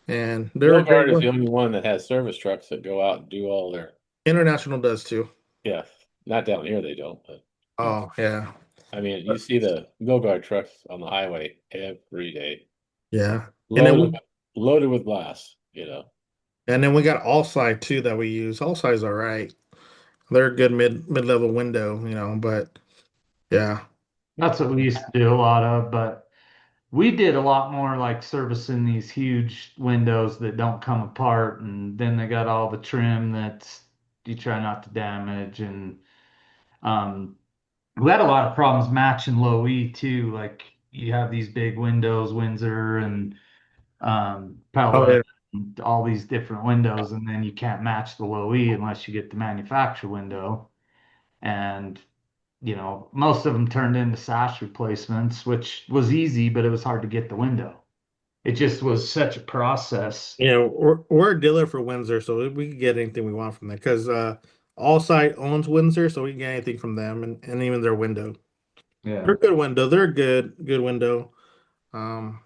and they're a great Milgard is one. the only one that has service trucks that go out and do all their. International does too. Yeah, not down here they don't, but Oh yeah, I mean, you see the Milgard trucks on the highway every day, yeah. And then loaded loaded with glass. we got Allside too that we use. Allside's all right. They're a good mid level window, but yeah, That's what we used to do a lot of, but we did a lot more like servicing these huge windows that don't come apart, and then they got all the trim that you try not to damage, and um, we had a lot of problems matching low E too. Like you have these big windows, Windsor and Oh Pella, yeah. and all these different windows, and then you can't match the low E unless you get the manufacturer window. And most of them turned into sash replacements, which was easy, but it was hard to get the window. It just was such a process. You know, we're a dealer for Windsor, so we can get anything we want from them because Allsite owns Windsor, so we can get anything from them and even their window. They're Yeah. a good window. They're a good window. Um,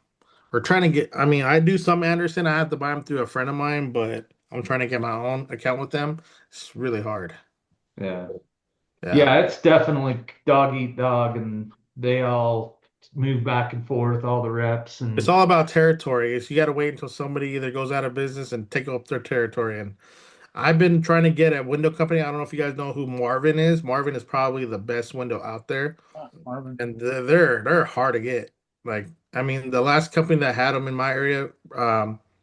we're trying to get. I mean, I do some Anderson. I have to buy them through a friend of mine, but I'm trying to get my own account with them. It's really hard. Yeah. Yeah, Yeah, it's definitely dog eat dog, and they all move back and forth, all the reps, it's and all about territory. It's you got to wait until somebody either goes out of business and take up their territory. And I've been trying to get a window company. I don't know if you guys know who Marvin is. Marvin is probably the best window out there, Marvin. and they're hard to get. Like, I mean, the last company that had them in my area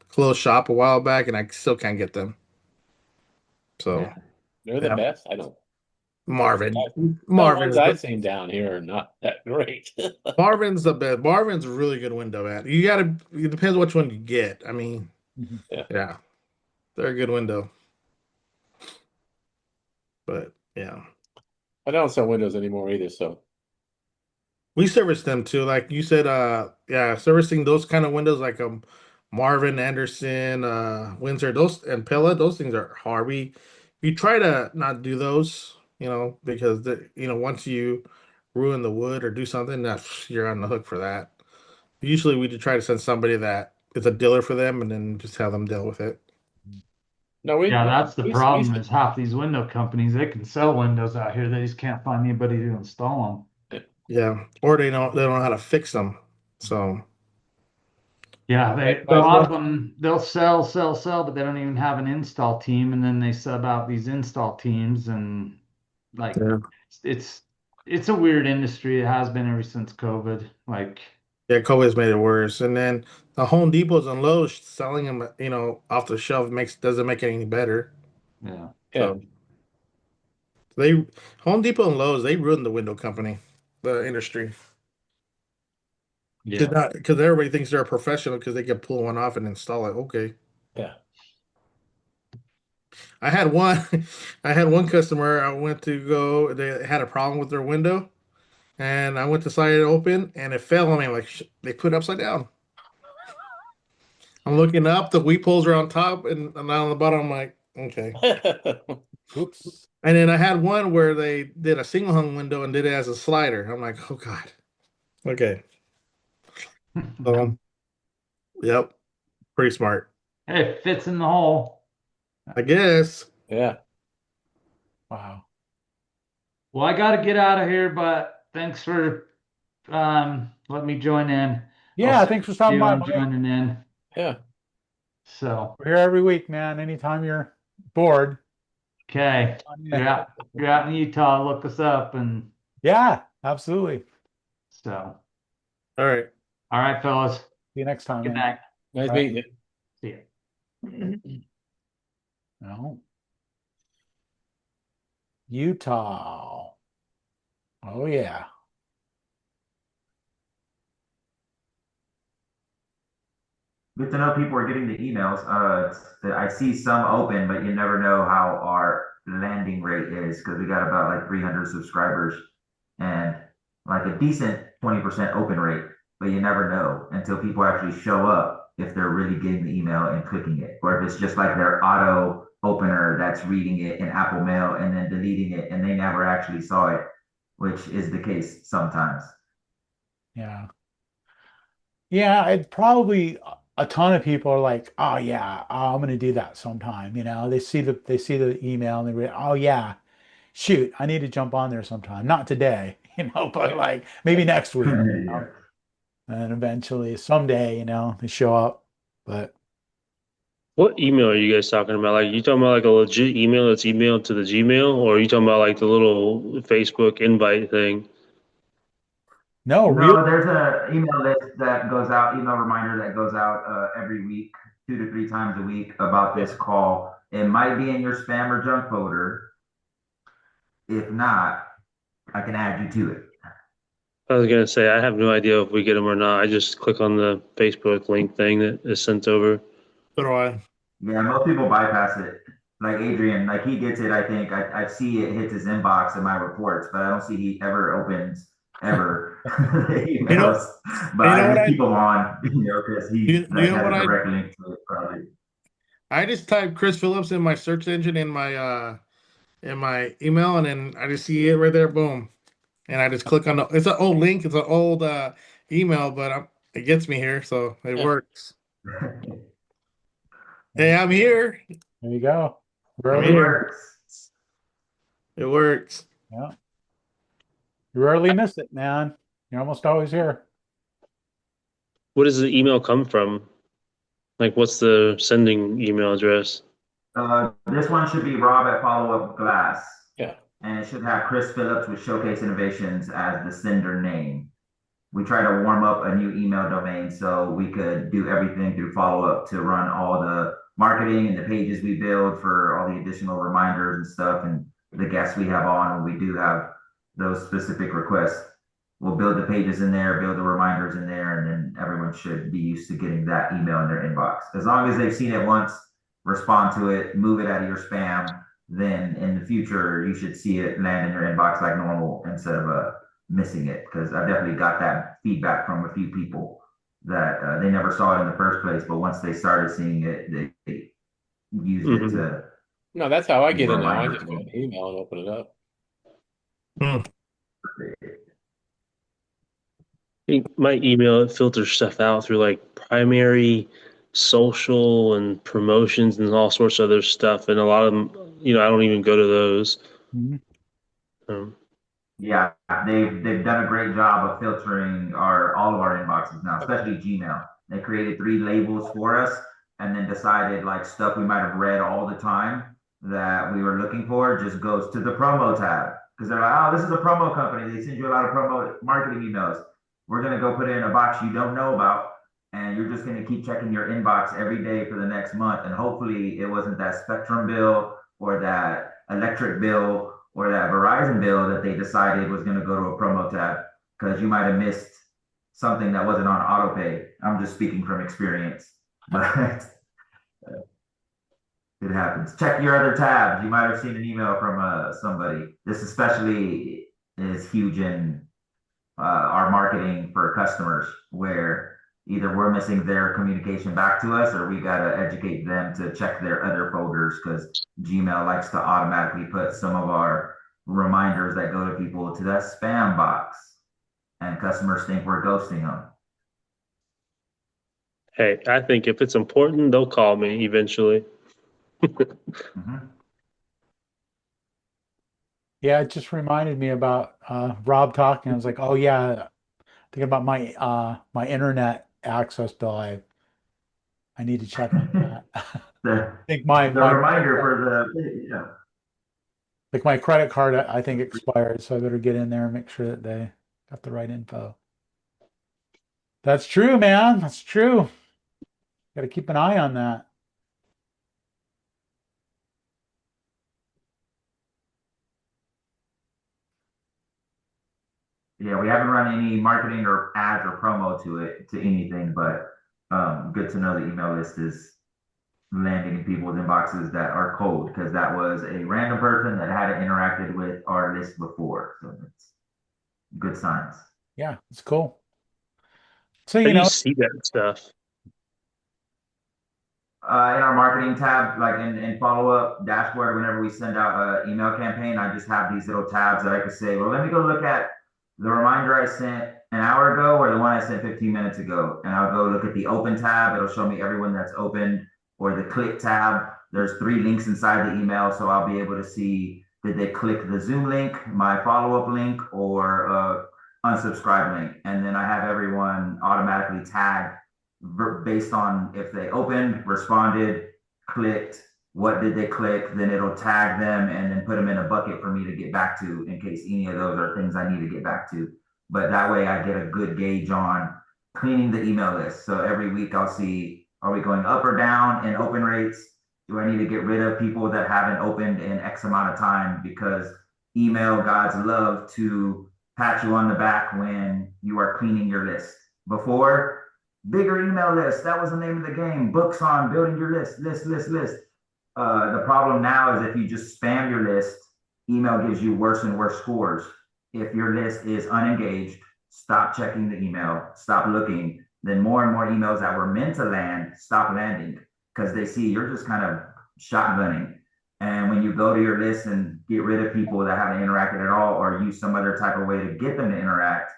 closed shop a while back, and I still can't get them. So, yeah. They're the yeah, best. I don't. Marvin, The ones Marvin's I've seen down here are not that great. Marvin's the best. Marvin's a really good window at. You gotta. It depends which one you get. I mean, Mhm. Yeah. yeah, they're a good window, but yeah. I don't sell windows anymore either, so We service them too. Like you said, yeah, servicing those kind of windows like Marvin, Anderson, Windsor, those and Pella, those things are hard. We try to not do those, because once you ruin the wood or do something, that you're on the hook for that. Usually we try to send somebody that is a dealer for them and then just have them deal with it. no, we Yeah, we that's the we, we problem is half these window companies, they can sell windows out here. They just can't find anybody to install Yeah. Or they don't know how to fix them. So them. Yeah, I, a I, lot of them, they'll sell, but they don't even have an install team, and then they sub out these install teams, and like yeah. it's it's a weird industry. It has been ever since COVID. Like, Yeah, COVID's made it worse. And then the Home Depots and Lowe's selling them, off the shelf doesn't make it any better. yeah, yeah. So they Home Depot and Lowe's, they ruined the window company, the industry. Did yeah. not because everybody thinks they're a professional because they can pull one off and install it. Okay. Yeah. I had one I had one customer I went to go, they had a problem with their window and I went to slide it open and it fell on me like they put it upside down. I'm looking up, the weep holes are on top and on the bottom. I'm like, okay. Oops. And then I had one where they did a single hung window and did it as a slider. I'm like, oh God. Okay. So, yep, pretty smart. Hey, it fits in the hole. I guess. Yeah. Wow. Well, I got to get out of here, but thanks for letting me join in. I'll Yeah, see thanks for stopping you by, on buddy. joining in. Yeah. So, We're here every week, man. Anytime you're bored. okay, you're out in Utah. Look us up, and Yeah, absolutely. so, All right. all right, fellas. See you next time, Good man. night. Nice Right. meeting you. See you. No. Utah. Oh yeah. Good to know people are getting the emails. I see some open, but you never know how our landing rate is because we got about like 300 subscribers and like a decent 20% open rate, but you never know until people actually show up if they're really getting the email and clicking it, or if it's just like their auto opener that's reading it in Apple Mail and then deleting it and they never actually saw it, which is the case sometimes. Yeah. Yeah, it probably a ton of people are like, "Oh yeah, I'm gonna do that sometime." They see the email and "Oh yeah, shoot, I need to jump on there sometime. Not today, but like maybe next week, Yeah. and eventually someday, they show up. But What email are you guys talking about? Like, you talking about like a legit email that's emailed to the Gmail, or are you talking about like the little Facebook invite thing? No, real. No, there's a email list that goes out, email reminder that goes out every week, 2 to 3 times a week about this call. It might be in your spam or junk folder. If not, I can add you to it. I was gonna say I have no idea if we get them or not. I just click on the Facebook link thing that is sent over. So do I. Yeah, most people bypass it. Like Adrian, like he gets it. I think I see it hits his inbox in my reports, but I don't see he ever opens ever the You know, emails. But you know I what just keep him on, because he you like know has what a direct link to it probably. I just type Chris Phillips in my search engine in my email, and then I just see it right there, boom, and I just click on the. It's an old link. It's an old email, but it gets me here, so it works. Hey, I'm here. There you go. I'm Rarely, It here. works. It works. yeah, you rarely miss it, man. You're almost always here. What does the email come from? Like, what's the sending email address? This one should be Rob at Follow Up Glass, Yeah. and it should have Chris Phillips with Showcase Innovations as the sender name. We try to warm up a new email domain so we could do everything through follow up to run all the marketing and the pages we build for all the additional reminders and stuff and the guests we have on. When we do have those specific requests, we'll build the pages in there, build the reminders in there, and then everyone should be used to getting that email in their inbox. As long as they've seen it once, respond to it, move it out of your spam, then in the future you should see it land in your inbox like normal instead of missing it, because I definitely got that feedback from a few people that they never saw it in the first place, but once they started seeing it, they used it Mhm. to No, that's how I be a get it now. I reminder just for go me. to email and open it up. My email, it filters stuff out through like primary, social, and promotions and all sorts of other stuff. And a lot of them, I don't even go to those. Mhm. Um, Yeah, they've done a great job of filtering our all of our inboxes now, especially Gmail. They created 3 labels for us and then decided like stuff we might have read all the time that we were looking for just goes to the promo tab. Because they're like, oh, this is a promo company. They send you a lot of promo marketing emails. We're gonna go put it in a box you don't know about, and you're just gonna keep checking your inbox every day for the next month. And hopefully it wasn't that Spectrum bill or that electric bill or that Verizon bill that they decided was going to go to a promo tab, because you might have missed something that wasn't on auto pay. I'm just speaking from experience, but it happens. Check your other tabs. You might have seen an email from somebody. This especially is huge in our marketing for customers, where either we're missing their communication back to us or we got to educate them to check their other folders, because Gmail likes to automatically put some of our reminders that go to people to that spam box, and customers think we're ghosting them. hey, I think if it's important, they'll call me eventually. Mhm. Yeah, it just reminded me about Rob talking. I was like, oh yeah, thinking about my internet access bill. I need to check on that. I the think my the my reminder for the like my credit card I think expired, so I better get in there and make sure that they got the right info. That's true, man. That's true. Got to keep an eye on that. yeah, we haven't run any marketing or ads or promo to anything, but good to know the email list is landing in people's inboxes that are cold, because that was a random person that hadn't interacted with our list before. So it's good signs. Yeah, it's cool. So, How do you see that stuff? In our marketing tab, like in follow up dashboard, whenever we send out an email campaign, I just have these little tabs that I could say, well, let me go look at the reminder I sent an hour ago or the one I sent 15 minutes ago. And I'll go look at the open tab. It'll show me everyone that's opened, or the click tab. There's 3 links inside the email. So I'll be able to see, did they click the Zoom link, my follow up link, or unsubscribe link. And then I have everyone automatically tagged based on if they opened, responded, clicked, what did they click, then it'll tag them and then put them in a bucket for me to get back to in case any of those are things I need to get back to. but that way I get a good gauge on cleaning the email list. So every week I'll see, are we going up or down in open rates? Do I need to get rid of people that haven't opened in X amount of time? Because email gods love to pat you on the back when you are cleaning your list. Before, bigger email list. That was the name of the game. Books on building your list. The problem now is if you just spam your list, email gives you worse and worse scores. If your list is unengaged, stop checking the email, stop looking, then more and more emails that were meant to land stop landing because they see you're just kind of shotgunning. And when you go to your list and get rid of people that haven't interacted at all or use some other type of way to get them to interact,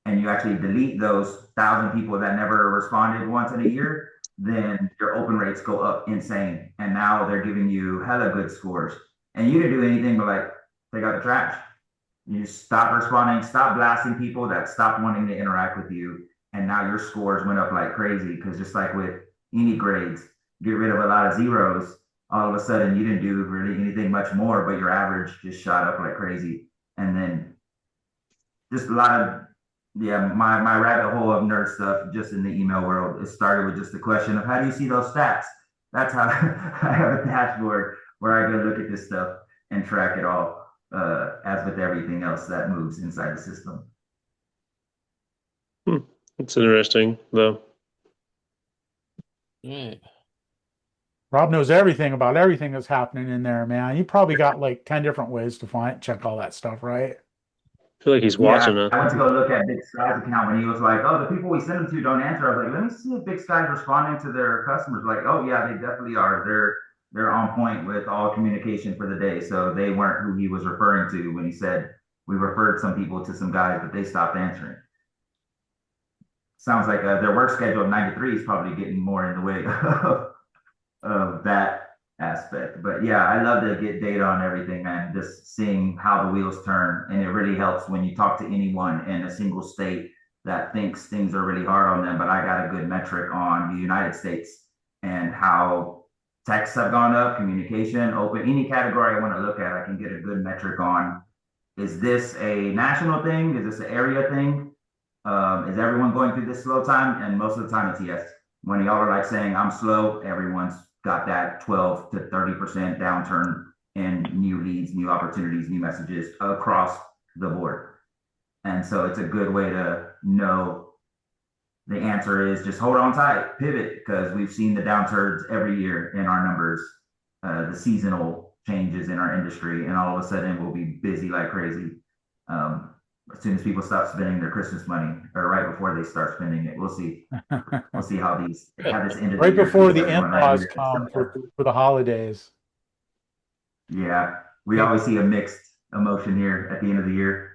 and you actually delete those 1,000 people that never responded once in a year, then your open rates go up insane. And now they're giving you hella good scores. And you didn't do anything but like take out the trash. You stop responding, stop blasting people that stopped wanting to interact with you. And now your scores went up like crazy. Because just like with any grades, get rid of a lot of zeros. All of a sudden, you didn't do really anything much more, but your average just shot up like crazy. And then just a lot of my rabbit hole of nerd stuff just in the email world. It started with just the question of how do you see those stats? That's how I have a dashboard where I go look at this stuff and track it all, as with everything else that moves inside the system. It's interesting, though. Right. Rob knows everything about everything that's happening in there, man. You probably got like 10 different ways to check all that stuff, right? I feel like he's watching us. I went to go look at Big Sky's account when he was like, "Oh, the people we send them to don't answer." I was like, "Let me see if Big Sky's responding to their customers." Like, "Oh yeah, they definitely are. They're on point with all communication for the day." So they weren't who he was referring to when he said we referred some people to some guys, but they stopped answering. Sounds like their work schedule of 9 to 3 is probably getting more in the way of that aspect. But yeah, I love to get data on everything, man. Just seeing how the wheels turn. And it really helps when you talk to anyone in a single state that thinks things are really hard on them. But I got a good metric on the United States and how texts have gone up, communication, open, any category I want to look at, I can get a good metric on. Is this a national thing? Is this an area thing? Is everyone going through this slow time? And most of the time it's yes. When y'all are like saying I'm slow, everyone's got that 12 to 30% downturn in new leads, new opportunities, new messages across the board. And so it's a good way to know the answer is just hold on tight, pivot, because we've seen the downturns every year in our numbers, the seasonal changes in our industry, and all of a sudden we'll be busy like crazy. As soon as people stop spending their Christmas money, or right before they start spending it, we'll see. We'll see how this end of Right the before year the in-laws come for the holidays. Yeah, we always see a mixed emotion here at the end of the year.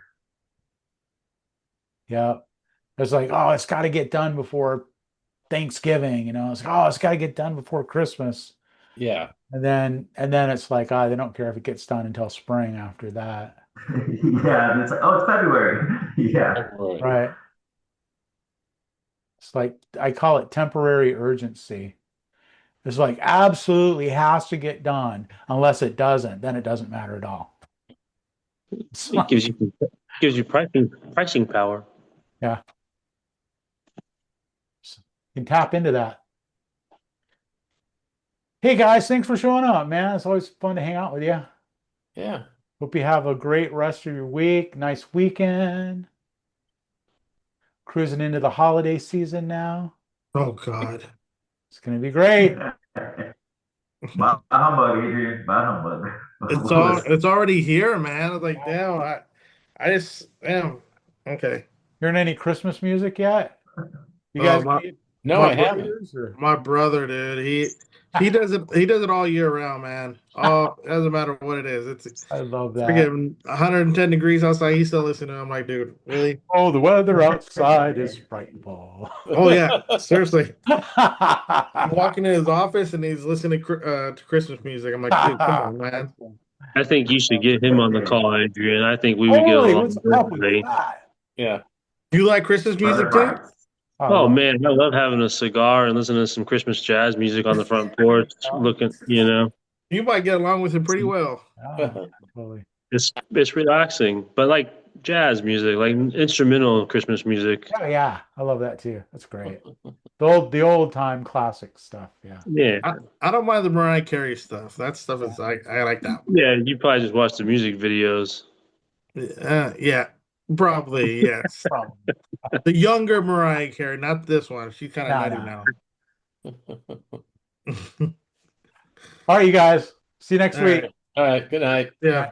Yeah. It's like, oh, it's got to get done before Thanksgiving, you know. It's like, oh, it's got to get done before Christmas. Yeah. And then it's like, they don't care if it gets done until spring after that. Yeah, and it's like, oh, it's February. Yeah. Right. It's like I call it temporary urgency. It's like absolutely has to get done. Unless it doesn't, then it doesn't matter at all. It gives you pricing power. Yeah. So you can tap into that. Hey guys, thanks for showing up, man. It's always fun to hang out with you. Yeah. Hope you have a great rest of your week. Nice weekend. Cruising into the holiday season now. Oh God. It's gonna be great. My humbug, Adrian. My humbug. It's already here, man. It's like, damn, I just damn. Okay. Hearing any Christmas music yet? You guys No, I haven't. My brother, dude, he does it all year round, man. Oh, it doesn't matter what it is. I love that. Freaking 110 degrees outside. He's still listening. I'm like, dude, really? Oh, the weather outside is frightful. Oh yeah, seriously. I'm walking in his office and he's listening to Christmas music. I'm like, dude, come on, man. I think you should get him on the call, Adrian. I think we would get along What's up with perfectly. that? Yeah. You like Christmas music too? Oh man, I love having a cigar and listening to some Christmas jazz music on the front porch, looking, You might get along with him pretty well. Totally. it's relaxing. But like jazz music, like instrumental Christmas music. Oh yeah, I love that too. That's great. The old time classic stuff. Yeah. Yeah. I don't mind the Mariah Carey stuff. That stuff is I like that one. Yeah, you probably just watch the music videos. Yeah, probably yes. Problem. The younger Mariah Carey, not this one. She's kind of No, nutty no. now. All right, you guys. See you next All week. right. All right. Good night. Yeah.